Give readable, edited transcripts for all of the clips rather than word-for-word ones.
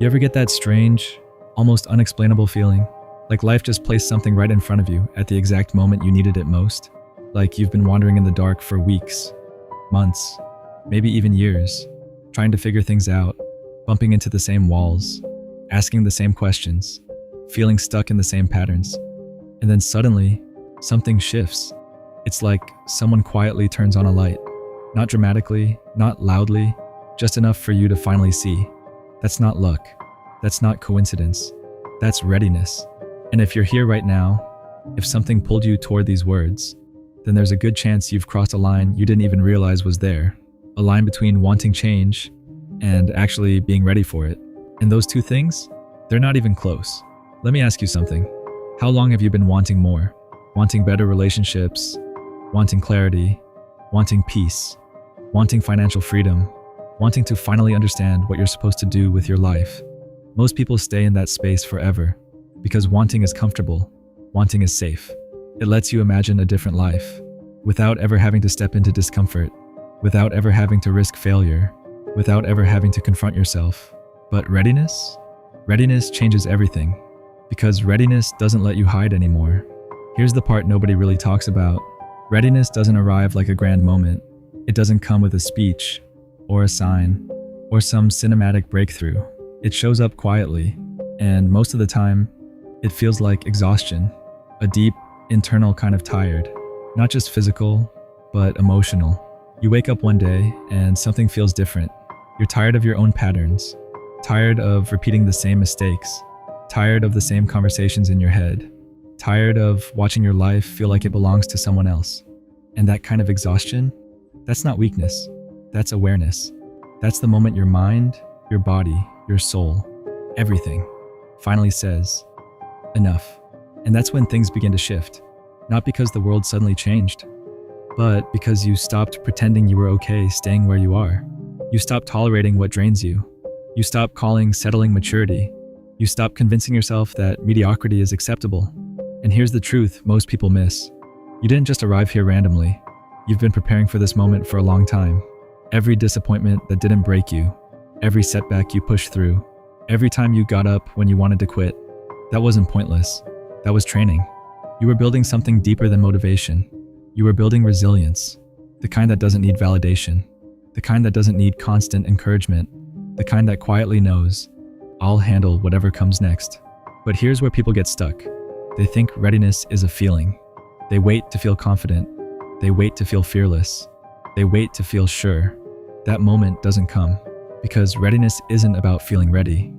You ever get that strange, almost unexplainable feeling? Like life just placed something right in front of you at the exact moment you needed it most? Like you've been wandering in the dark for weeks, months, maybe even years, trying to figure things out, bumping into the same walls, asking the same questions, feeling stuck in the same patterns. And then suddenly, something shifts. It's like someone quietly turns on a light. Not dramatically, not loudly, just enough for you to finally see. That's not luck. That's not coincidence. That's readiness. And if you're here right now, if something pulled you toward these words, then there's a good chance you've crossed a line you didn't even realize was there. A line between wanting change and actually being ready for it. And those two things, they're not even close. Let me ask you something. How long have you been wanting more? Wanting better relationships, wanting clarity, wanting peace, wanting financial freedom, wanting to finally understand what you're supposed to do with your life. Most people stay in that space forever because wanting is comfortable, wanting is safe. It lets you imagine a different life without ever having to step into discomfort, without ever having to risk failure, without ever having to confront yourself. But readiness? Readiness changes everything because readiness doesn't let you hide anymore. Here's the part nobody really talks about. Readiness doesn't arrive like a grand moment. It doesn't come with a speech or a sign or some cinematic breakthrough. It shows up quietly, and most of the time, it feels like exhaustion, a deep, internal kind of tired, not just physical, but emotional. You wake up one day and something feels different. You're tired of your own patterns, tired of repeating the same mistakes, tired of the same conversations in your head, tired of watching your life feel like it belongs to someone else. And that kind of exhaustion, that's not weakness, that's awareness. That's the moment your mind, your body, your soul, everything finally says, enough. And that's when things begin to shift. Not because the world suddenly changed, but because you stopped pretending you were okay staying where you are. You stopped tolerating what drains you. You stopped calling settling maturity. You stopped convincing yourself that mediocrity is acceptable. And here's the truth most people miss. You didn't just arrive here randomly. You've been preparing for this moment for a long time. Every disappointment that didn't break you, every setback you pushed through, every time you got up when you wanted to quit, that wasn't pointless. That was training. You were building something deeper than motivation. You were building resilience, the kind that doesn't need validation, the kind that doesn't need constant encouragement, the kind that quietly knows, I'll handle whatever comes next. But here's where people get stuck. They think readiness is a feeling. They wait to feel confident. They wait to feel fearless. They wait to feel sure. That moment doesn't come because readiness isn't about feeling ready.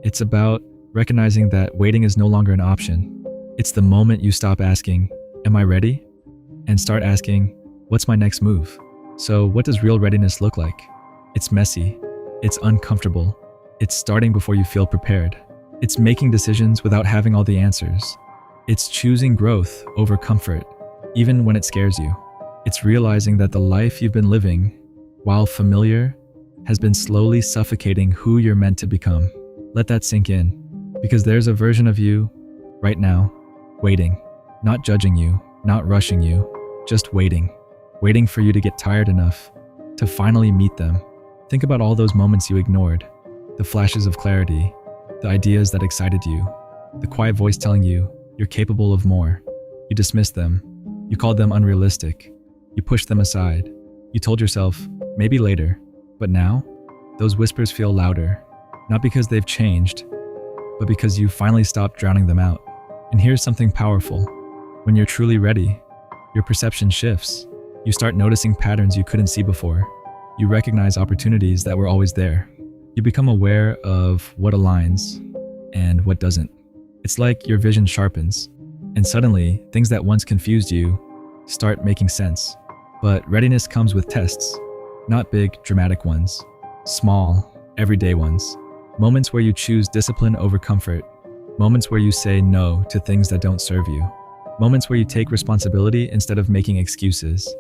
It's about recognizing that waiting is no longer an option. It's the moment you stop asking, am I ready? And start asking, what's my next move? So what does real readiness look like? It's messy. It's uncomfortable. It's starting before you feel prepared. It's making decisions without having all the answers. It's choosing growth over comfort, even when it scares you. It's realizing that the life you've been living, while familiar, has been slowly suffocating who you're meant to become. Let that sink in, because there's a version of you, right now, waiting, not judging you, not rushing you, just waiting for you to get tired enough to finally meet them. Think about all those moments you ignored, the flashes of clarity, the ideas that excited you, the quiet voice telling you you're capable of more. You dismissed them. You called them unrealistic. You pushed them aside. You told yourself, maybe later. But now, those whispers feel louder, not because they've changed, but because you finally stopped drowning them out. And here's something powerful. When you're truly ready, your perception shifts. You start noticing patterns you couldn't see before. You recognize opportunities that were always there. You become aware of what aligns and what doesn't. It's like your vision sharpens, and suddenly, things that once confused you start making sense. But readiness comes with tests, not big, dramatic ones. Small, everyday ones. Moments where you choose discipline over comfort. Moments where you say no to things that don't serve you. Moments where you take responsibility instead of making excuses.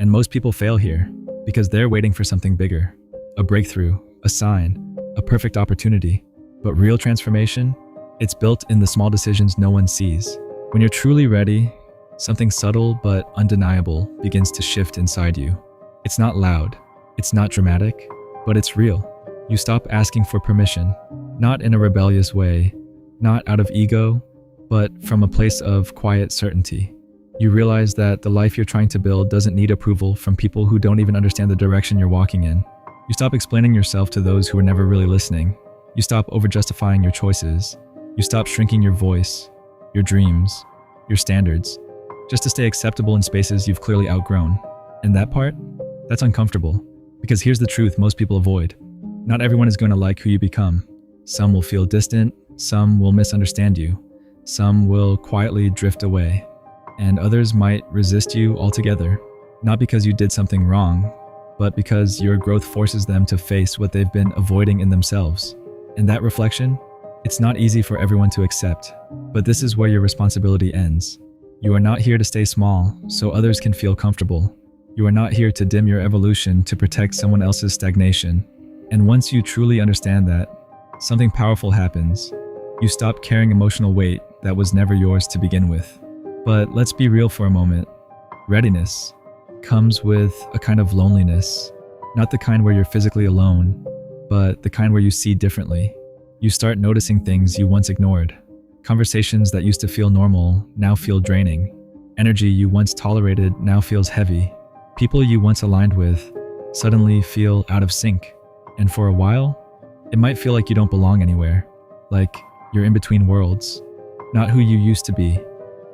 And most people fail here because they're waiting for something bigger. A breakthrough, a sign, a perfect opportunity. But real transformation, it's built in the small decisions no one sees. When you're truly ready, something subtle but undeniable begins to shift inside you. It's not loud, it's not dramatic, but it's real. You stop asking for permission. Not in a rebellious way, not out of ego, but from a place of quiet certainty. You realize that the life you're trying to build doesn't need approval from people who don't even understand the direction you're walking in. You stop explaining yourself to those who are never really listening. You stop over-justifying your choices. You stop shrinking your voice, your dreams, your standards, just to stay acceptable in spaces you've clearly outgrown. And that part? That's uncomfortable. Because here's the truth most people avoid. Not everyone is going to like who you become. Some will feel distant, some will misunderstand you, some will quietly drift away, and others might resist you altogether. Not because you did something wrong, but because your growth forces them to face what they've been avoiding in themselves. And that reflection, it's not easy for everyone to accept, but this is where your responsibility ends. You are not here to stay small so others can feel comfortable. You are not here to dim your evolution to protect someone else's stagnation. And once you truly understand that, something powerful happens. You stop carrying emotional weight that was never yours to begin with. But let's be real for a moment. Readiness comes with a kind of loneliness, not the kind where you're physically alone, but the kind where you see differently. You start noticing things you once ignored. Conversations that used to feel normal now feel draining. Energy you once tolerated now feels heavy. People you once aligned with suddenly feel out of sync. And for a while, it might feel like you don't belong anywhere, like you're in between worlds. Not who you used to be,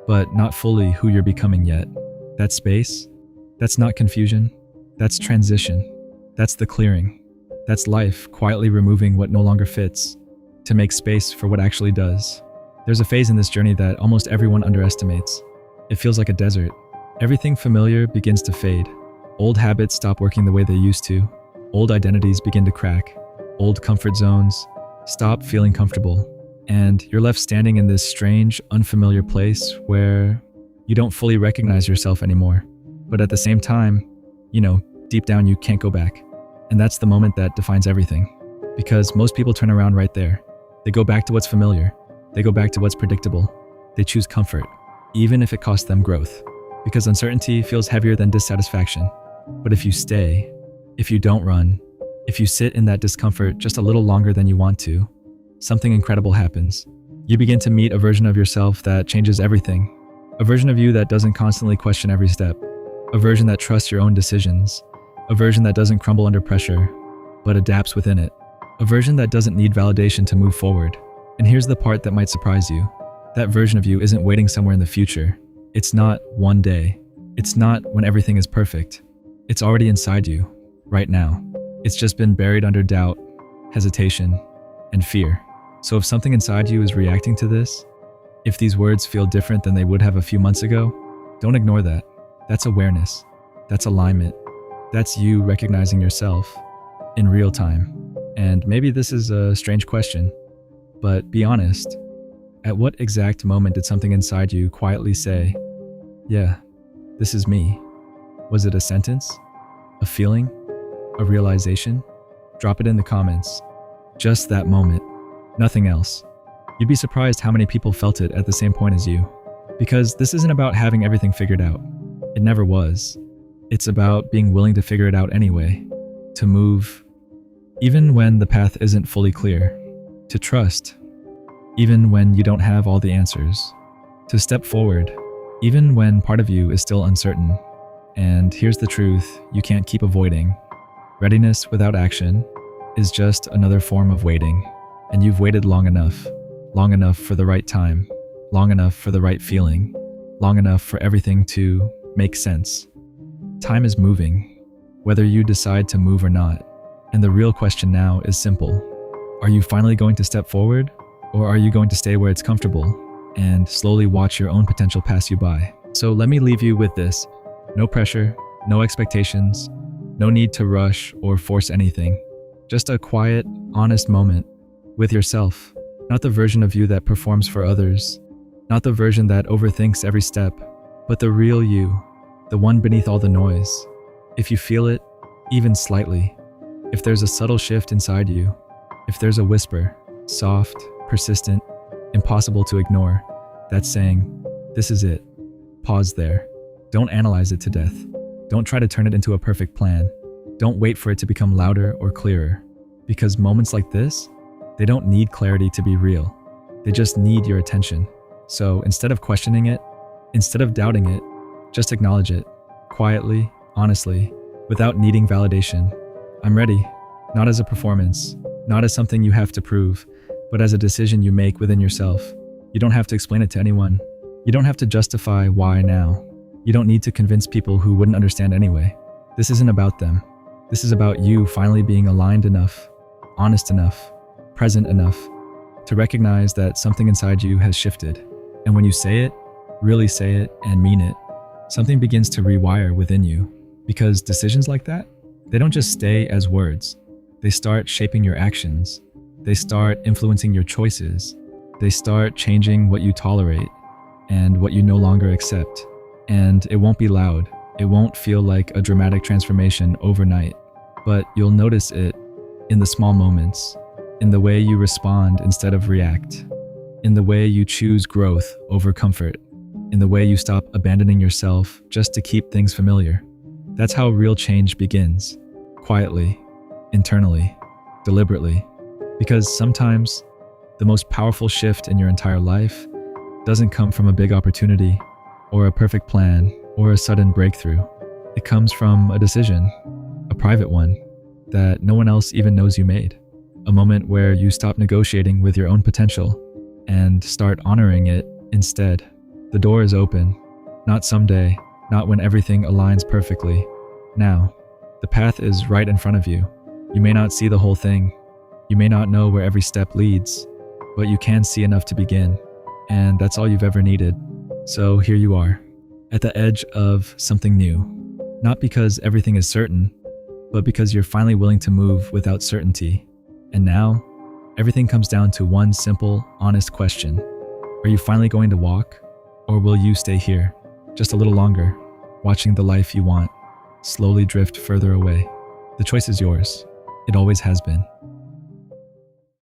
but not fully who you're becoming yet. That space, that's not confusion, that's transition. That's the clearing. That's life quietly removing what no longer fits to make space for what actually does. There's a phase in this journey that almost everyone underestimates. It feels like a desert. Everything familiar begins to fade. Old habits stop working the way they used to. Old identities begin to crack. Old comfort zones stop feeling comfortable. And you're left standing in this strange, unfamiliar place where you don't fully recognize yourself anymore. But at the same time, deep down you can't go back. And that's the moment that defines everything. Because most people turn around right there. They go back to what's familiar. They go back to what's predictable. They choose comfort, even if it costs them growth. Because uncertainty feels heavier than dissatisfaction. But if you stay, if you don't run, if you sit in that discomfort just a little longer than you want to, something incredible happens. You begin to meet a version of yourself that changes everything. A version of you that doesn't constantly question every step. A version that trusts your own decisions. A version that doesn't crumble under pressure, but adapts within it. A version that doesn't need validation to move forward. And here's the part that might surprise you. That version of you isn't waiting somewhere in the future. It's not one day. It's not when everything is perfect. It's already inside you, right now. It's just been buried under doubt, hesitation, and fear. So if something inside you is reacting to this, if these words feel different than they would have a few months ago, don't ignore that. That's awareness. That's alignment. That's you recognizing yourself in real time. And maybe this is a strange question, but be honest. At what exact moment did something inside you quietly say, yeah, this is me? Was it a sentence? A feeling? A realization? Drop it in the comments. Just that moment. Nothing else. You'd be surprised how many people felt it at the same point as you. Because this isn't about having everything figured out. It never was. It's about being willing to figure it out anyway. To move, even when the path isn't fully clear. To trust, even when you don't have all the answers. To step forward, even when part of you is still uncertain. And here's the truth you can't keep avoiding. Readiness without action is just another form of waiting. And you've waited long enough for the right time, long enough for the right feeling, long enough for everything to make sense. Time is moving, whether you decide to move or not. And the real question now is simple. Are you finally going to step forward, or are you going to stay where it's comfortable and slowly watch your own potential pass you by? So let me leave you with this. No pressure, no expectations, no need to rush or force anything. Just a quiet, honest moment with yourself. Not the version of you that performs for others, not the version that overthinks every step, but the real you, the one beneath all the noise. If you feel it, even slightly, if there's a subtle shift inside you, if there's a whisper, soft, persistent, impossible to ignore, that's saying, this is it. Pause there. Don't analyze it to death. Don't try to turn it into a perfect plan. Don't wait for it to become louder or clearer. Because moments like this, They don't need clarity to be real. They just need your attention. So instead of questioning it, instead of doubting it, just acknowledge it, quietly, honestly, without needing validation. I'm ready, not as a performance, not as something you have to prove, but as a decision you make within yourself. You don't have to explain it to anyone. You don't have to justify why now. You don't need to convince people who wouldn't understand anyway. This isn't about them. This is about you finally being aligned enough, honest enough, present enough to recognize that something inside you has shifted. And when you say it, really say it and mean it, something begins to rewire within you. Because decisions like that, they don't just stay as words. They start shaping your actions. They start influencing your choices. They start changing what you tolerate and what you no longer accept. And it won't be loud. It won't feel like a dramatic transformation overnight, but you'll notice it in the small moments, in the way you respond instead of react, in the way you choose growth over comfort, in the way you stop abandoning yourself just to keep things familiar. That's how real change begins, quietly, internally, deliberately, because sometimes the most powerful shift in your entire life doesn't come from a big opportunity or a perfect plan or a sudden breakthrough. It comes from a decision, a private one, that no one else even knows you made. A moment where you stop negotiating with your own potential and start honoring it instead. The door is open, not someday, not when everything aligns perfectly. Now, the path is right in front of you. You may not see the whole thing. You may not know where every step leads, but you can see enough to begin. And that's all you've ever needed. So here you are, at the edge of something new. Not because everything is certain, but because you're finally willing to move without certainty. And now, everything comes down to one simple, honest question. Are you finally going to walk? Or will you stay here, just a little longer, watching the life you want slowly drift further away? The choice is yours. It always has been.